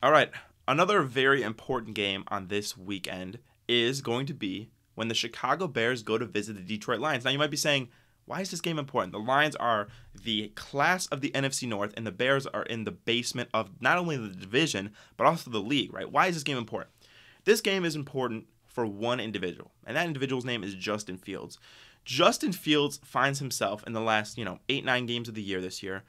All right, another very important game on this weekend is going to be when the Chicago Bears go to visit the Detroit Lions. Now, you might be saying, why is this game important? The Lions are the class of the NFC North, and the Bears are in the basement of not only the division, but also the league, right? Why is this game important? This game is important for one individual, and that individual's name is Justin Fields. Justin Fields finds himself in the last, 8, 9 games of the year this year,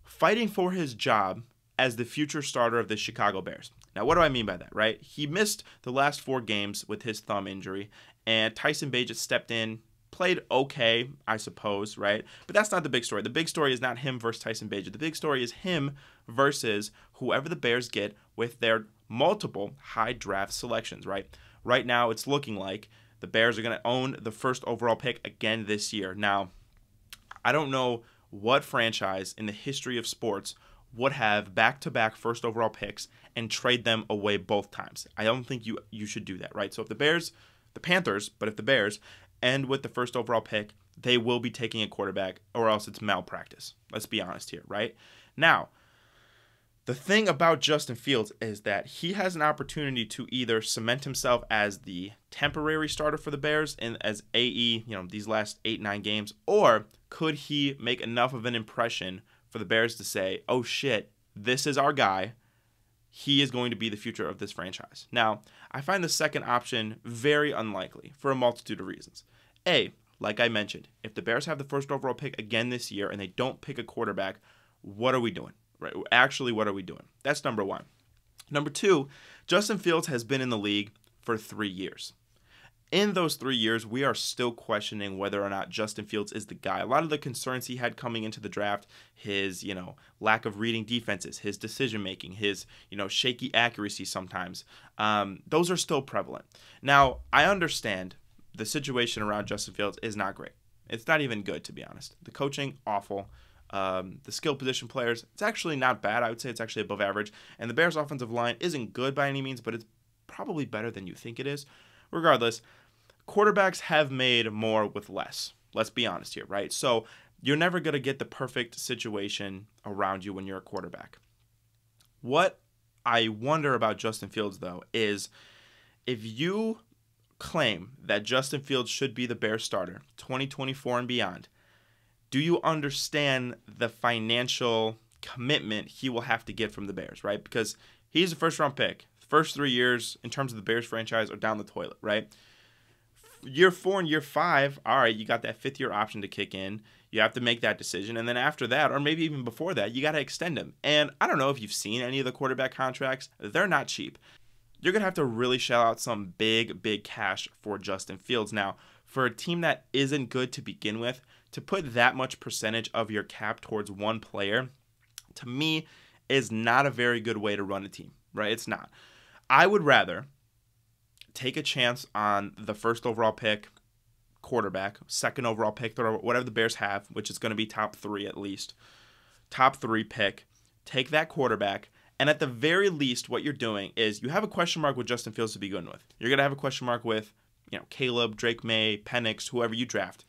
fighting for his job as the future starter of the Chicago Bears. Now, what do I mean by that, right? He missed the last 4 games with his thumb injury, and Tyson Bagent stepped in, played okay, I suppose, right? But that's not the big story. The big story is not him versus Tyson Bagent. The big story is him versus whoever the Bears get with their multiple high draft selections, right? Right now, it's looking like the Bears are going to own the first overall pick again this year. Now, I don't know what franchise in the history of sports would have back-to-back first overall picks and trade them away both times. I don't think you should do that, right? So if the Panthers, but if the Bears end with the first overall pick, they will be taking a quarterback or else it's malpractice. Let's be honest here, right? Now, the thing about Justin Fields is that he has an opportunity to either cement himself as the temporary starter for the Bears and as AE, these last 8, 9 games, or could he make enough of an impression for the Bears to say, oh shit, this is our guy. He is going to be the future of this franchise. Now, I find the second option very unlikely for a multitude of reasons. A, like I mentioned, if the Bears have the first overall pick again this year and they don't pick a quarterback, what are we doing? Right? Actually, what are we doing? That's number one. Number two, Justin Fields has been in the league for 3 years. In those 3 years, we are still questioning whether or not Justin Fields is the guy. A lot of the concerns he had coming into the draft, his, lack of reading defenses, his decision-making, his, shaky accuracy sometimes, those are still prevalent. Now, I understand the situation around Justin Fields is not great. It's not even good, to be honest. The coaching, awful. The skill position players, it's actually not bad. I would say it's actually above average. And the Bears' offensive line isn't good by any means, but it's probably better than you think it is. Regardless, quarterbacks have made more with less. Let's be honest here, right? So you're never going to get the perfect situation around you when you're a quarterback. What I wonder about Justin Fields, though, is if you claim that Justin Fields should be the Bears starter 2024 and beyond, do you understand the financial commitment he will have to get from the Bears, right? Because he's a first-round pick. First 3 years in terms of the Bears franchise are down the toilet, right? Year 4 and year 5, all right, you got that fifth-year option to kick in. You have to make that decision. And then after that, or maybe even before that, you got to extend him. And I don't know if you've seen any of the quarterback contracts. They're not cheap. You're going to have to really shell out some big, big cash for Justin Fields. Now, for a team that isn't good to begin with, to put that much percentage of your cap towards one player, to me, is not a very good way to run a team, right? It's not. I would rather take a chance on the first overall pick, quarterback, second overall pick, whatever the Bears have, which is going to be top 3 at least, top 3 pick, take that quarterback, and at the very least, what you're doing is you have a question mark with Justin Fields to begin with. You're going to have a question mark with, Caleb, Drake May, Penix, whoever you draft.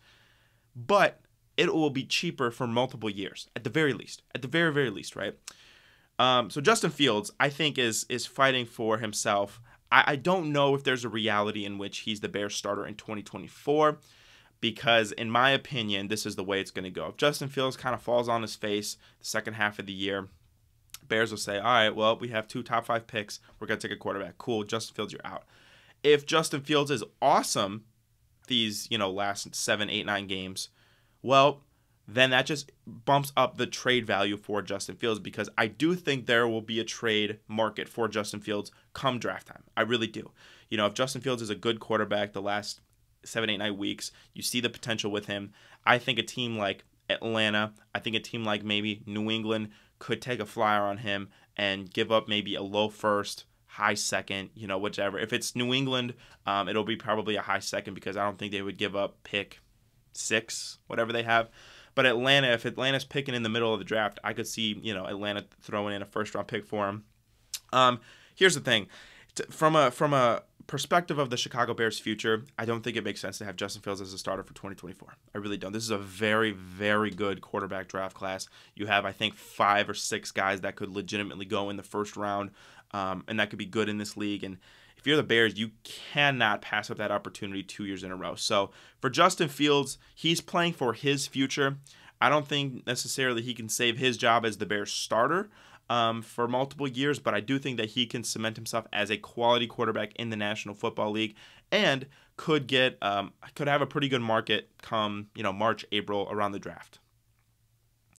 But it will be cheaper for multiple years, at the very least. At the very, very least, right? So Justin Fields, I think, is fighting for himself. I don't know if there's a reality in which he's the Bears starter in 2024, because in my opinion, this is the way it's going to go. If Justin Fields kind of falls on his face the second half of the year, Bears will say, all right, well, we have 2 top 5 picks. We're going to take a quarterback. Cool, Justin Fields, you're out. If Justin Fields is awesome these, last 7, 8, 9 games, well, then that just bumps up the trade value for Justin Fields, because I do think there will be a trade market for Justin Fields come draft time. I really do. If Justin Fields is a good quarterback the last 7, 8, 9 weeks, you see the potential with him. I think a team like Atlanta, I think a team like maybe New England could take a flyer on him and give up maybe a low first, high second, whichever. If it's New England, it'll be probably a high second, because I don't think they would give up pick 6, whatever they have. But Atlanta, if Atlanta's picking in the middle of the draft, I could see, Atlanta throwing in a first-round pick for him. Here's the thing. From a perspective of the Chicago Bears' future, I don't think it makes sense to have Justin Fields as a starter for 2024. I really don't. This is a very, very good quarterback draft class. You have, I think, 5 or 6 guys that could legitimately go in the first round, and that could be good in this league. And if you're the Bears, you cannot pass up that opportunity 2 years in a row. So for Justin Fields, he's playing for his future. I don't think necessarily he can save his job as the Bears starter for multiple years, but I do think that he can cement himself as a quality quarterback in the National Football League and could have a pretty good market come March, April around the draft.